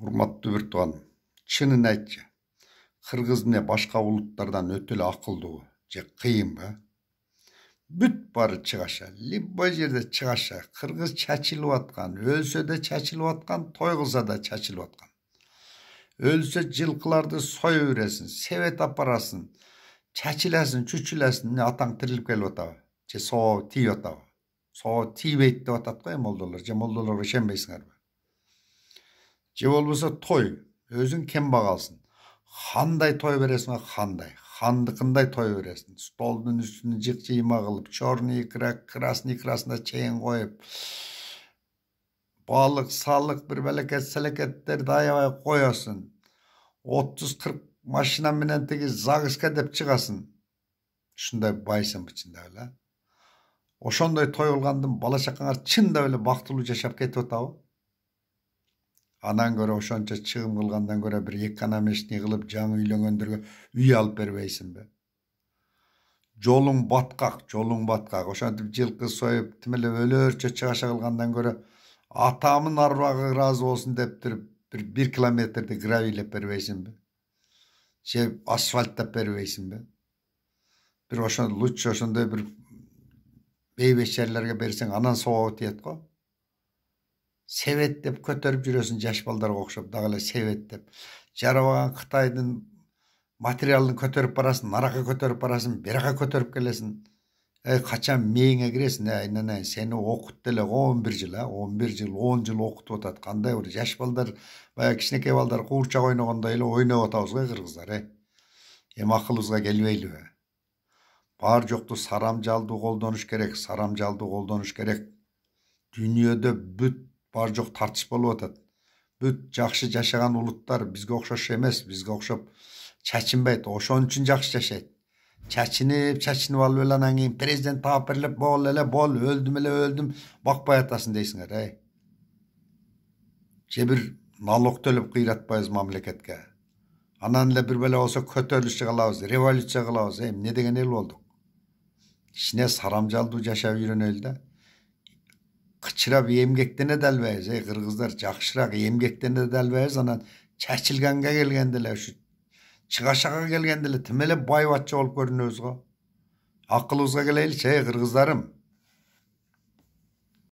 Урматтуу bir туганым, чынын айтчы. Кыргыз эмне башка улуттардан өтө эле акылдуу же кыйынбы? Бүт баары чыгаша, любой жерде чыгаша. Кыргыз чачылып аткан, өлсө да чачылып аткан, той кылса да чачылып аткан. Өлсө жылкыларды сое бересиң, себет апарасың, чачыласың, чүчүласың, атаң тирилип келип атабы? Же соо тийип атабы? Соо тийбейт деп атат го молдолор, же молдолорго ишенбейсиңерби? Же болбосо той, өзүң кембагалсың. Кандай той бересиң, кандай? Хандыкындай той бересиң. Столдун үстүн жык-жыйма кылып, черный икра, красный икрасына чейин коюп, балык, салык, bir белекет селекеттерди аябай коесуң. 30-40 машина менен тиги Загыска деп чыгасың. Ушундай байсың ичинде эле. Ошондой той кылгандын бала чакаңар чындап эле бактылуу жашап кетип атабы? Анан көрө ошончо чыгым кылгандан көрө bir экономичный кылып жаңы үйлөнгөндөргө үй алып бербейсиңби? Жолуң баткак, жолуң баткак. Ошентип жылкы союп, тим эле өлөөрчө чыгаша кылгандан көрө атамын арбагы ыраазы болсун деп туруп bir километрди гравийлеп бербейсиңби? Же асфальттап бербейсиңби? Bir ошон лучше ошондой bir бейбеш жерлерге берсең, анан соого тиет го. Себет деп көтөрүп жүрөсүң жаш балдарга окшоп, дагы эле себет деп. Жарабаган Кытайдын материалын көтөрүп барасың, наракка көтөрүп барасың, биракка көтөрүп келесиң. Качан мээңе киресиң, айнанай, сени окутtu эле 11 жыл, 11 жыл, 10 жыл окутуп атат. Кандай бир жаш балдар, баягы кичинекей балдар куурчак ойногондой эле ойноп атабыз го кыргыздар, Эми акылыбызга келбейлиби? Бар жокту сарамжалдуу колдонуш керек, сарамжалдуу колдонуш керек. Дүйнөдө бүт бар жок тартыш болуп атат. Бүт жакшы жашаган улуттар бизге окшош эмес, бизге окшоп чачынбайт, ошон үчүн жакшы жашайт. Чачынып алып эле анан кийин президент таап берилип, бол эле бол, өлдүм эле өлдүм, бакпай атасың дейсиңер, Же бир налог төлөп кыйратпайбыз мамлекетке. Анан эле бир беле болсо көтөрүлүш кылабыз, революция кылабыз, эмне деген эл болдук? Кичине сарамжалдуу жашап үйрөнөлү да. Кычырап эмгектене да албайбыз, кыргыздар жакшыраак эмгектене да албайбыз, анан чачылганга келгенде эле ушу чыгашага келгенде эле тим эле байбатчы болуп көрүнөбүз го. Акылыбызга келейинчи, кыргыздарым.